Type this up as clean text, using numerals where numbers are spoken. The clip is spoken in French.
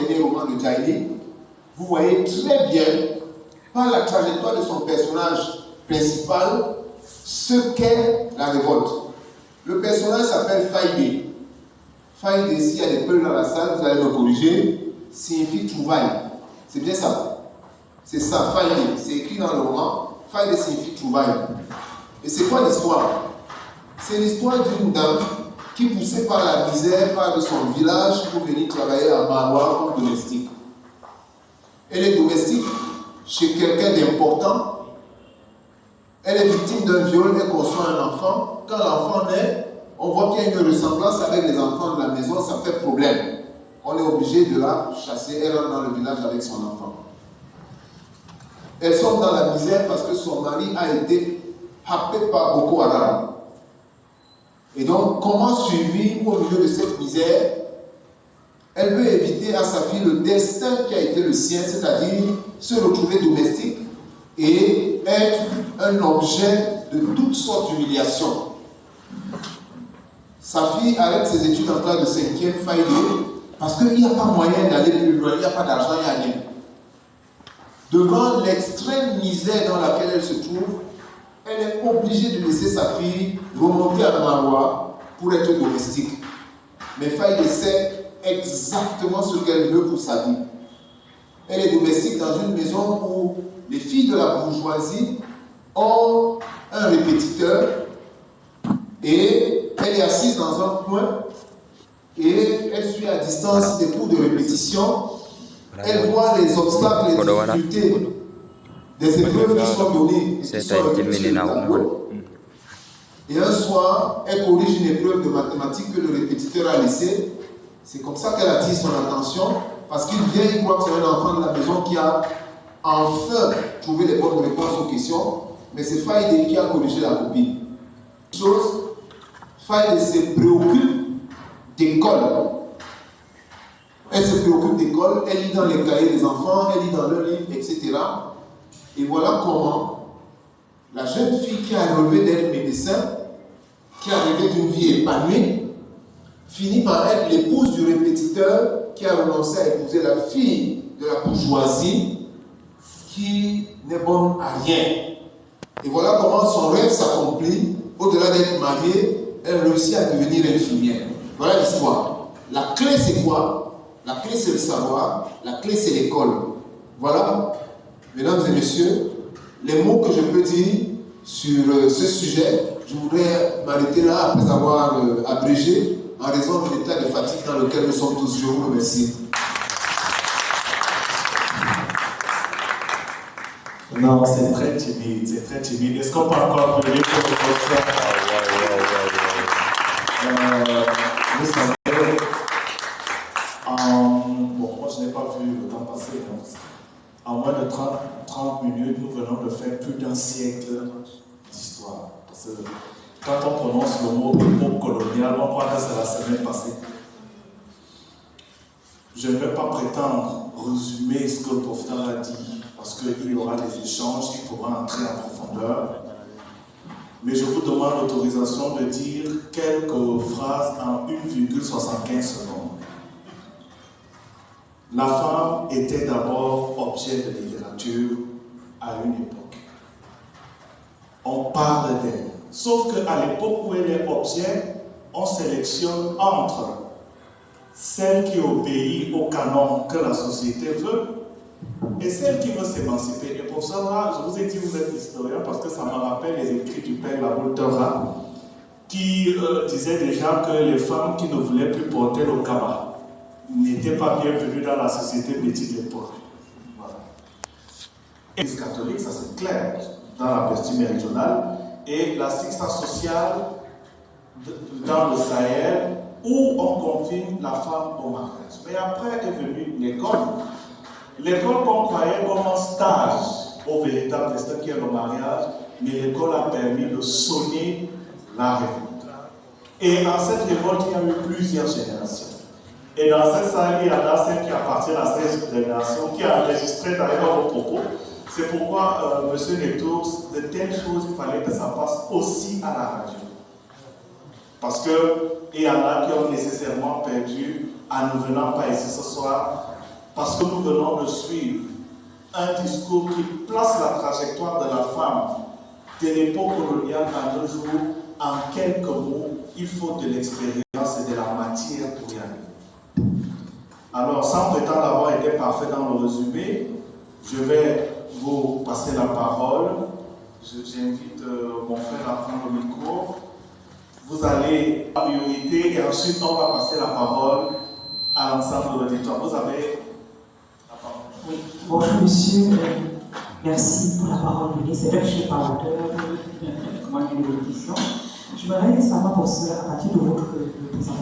dernier roman de Jaili, vous voyez très bien, par la trajectoire de son personnage principal, ce qu'est la révolte. Le personnage s'appelle Faïdé. Faïdé, s'il y a des peuls dans la salle, vous allez me corriger, signifie trouvaille. C'est bien ça. C'est ça, Faïdé. C'est écrit dans le roman. Faïdé signifie trouvaille. Et c'est quoi l'histoire? C'est l'histoire d'une dame qui, poussée par la misère, part de son village pour venir travailler à Maroua comme domestique. Elle est domestique chez quelqu'un d'important. Elle est victime d'un viol, elle conçoit un enfant. Quand l'enfant naît, on voit qu'il y a une ressemblance avec les enfants de la maison, ça fait problème. On est obligé de la chasser, elle rentre dans le village avec son enfant. Elle sombre dans la misère parce que son mari a été happé par Boko Haram. Et donc, comment survivre au milieu de cette misère? Elle veut éviter à sa fille le destin qui a été le sien, c'est-à-dire se retrouver domestique et être un objet de toutes sortes d'humiliations. Sa fille arrête ses études en classe de 5e, Faïdé, parce qu'il n'y a pas moyen d'aller plus loin, il n'y a pas d'argent, il n'y a rien. Devant l'extrême misère dans laquelle elle se trouve, elle est obligée de laisser sa fille remonter à Maroua pour être domestique. Mais Faïdé sait exactement ce qu'elle veut pour sa vie. Elle est domestique dans une maison où les filles de la bourgeoisie ont un répétiteur et elle est assise dans un coin et elle suit à distance des cours de répétition. Elle voit les obstacles, les difficultés des épreuves qui sont données, qui sont et un soir, elle corrige une épreuve de mathématiques que le répétiteur a laissée. C'est comme ça qu'elle attire son attention, parce qu'il vient, il croit que c'est un enfant de la maison qui a enfin trouvé les bonnes réponses aux questions, mais c'est Faïdé qui a corrigé la copie. Faïdé se préoccupe d'école. Elle se préoccupe d'école, elle lit dans les cahiers des enfants, elle lit dans leurs livres, etc. Et voilà comment la jeune fille qui a rêvé d'être médecin, qui a rêvé d'une vie épanouie, finit par être l'épouse du répétiteur qui a renoncé à épouser la fille de la bourgeoisie qui n'est bonne à rien. Et voilà comment son rêve s'accomplit. Au-delà d'être mariée, elle réussit à devenir infirmière. Voilà l'histoire. La clé, c'est quoi? La clé, c'est le savoir. La clé, c'est l'école. Voilà, mesdames et messieurs, les mots que je peux dire sur ce sujet. Je voudrais m'arrêter là après avoir abrégé en raison de l'état de fatigue dans lequel nous sommes tous. Je vous remercie. Non, c'est très timide, c'est très timide. Est-ce qu'on peut encore appeler pour le docteur? Vous savez, bon, moi je n'ai pas vu le temps passer. En moins de 30 minutes, nous venons de faire plus d'un siècle d'histoire. Parce que quand on prononce le mot époque coloniale, on croit que c'est la semaine passée. Je ne vais pas prétendre résumer ce que le professeur a dit, parce qu'il y aura des échanges qui pourront entrer en profondeur. Mais je vous demande l'autorisation de dire quelques phrases en 1,75 secondes. La femme était d'abord objet de littérature à une époque. On parle d'elle. Sauf qu'à l'époque où elle est objet, on sélectionne entre celle qui obéit au canon que la société veut et celle qui veut s'émanciper. Et pour cela, je vous ai dit, vous êtes historien parce que ça me rappelle les écrits du père Laboultera qui disait déjà que les femmes qui ne voulaient plus porter le cabas n'étaient pas bienvenues dans la société métisse de l'époque. Voilà. L'Église catholique, ça c'est clair, dans la perspective méridionale, et l'assistance sociale dans le Sahel, où on confine la femme au mariage. Mais après est venue l'école. L'école qu'on croyait comme un stage au véritable destin qui est le mariage, mais l'école a permis de sonner la révolte. Et dans cette révolte, il y a eu plusieurs générations. Et dans cette salle, il y en a celle qui appartient à cette génération, qui a enregistré d'ailleurs vos propos. C'est pourquoi, M. Netours, de telles choses, il fallait que ça passe aussi à la radio. Parce qu'il y en a qui ont nécessairement perdu, en ne venant pas ici ce soir, parce que nous venons de suivre un discours qui place la trajectoire de la femme de l'époque coloniale à nos jours en quelques mots. Il faut de l'expérience et de la matière pour y arriver. Alors, sans prétendre avoir été parfait dans le résumé, je vais vous passer la parole. J'invite mon frère à prendre le micro. Vous allez en priorité et ensuite on va passer la parole à l'ensemble de l'auditoire. Vous avez la parole. Oui. Bonjour monsieur, merci pour la parole donnée. C'est vrai que je suis pas auteur de l'audition. Je me réveille seulement pour ce, à partir de votre présentation.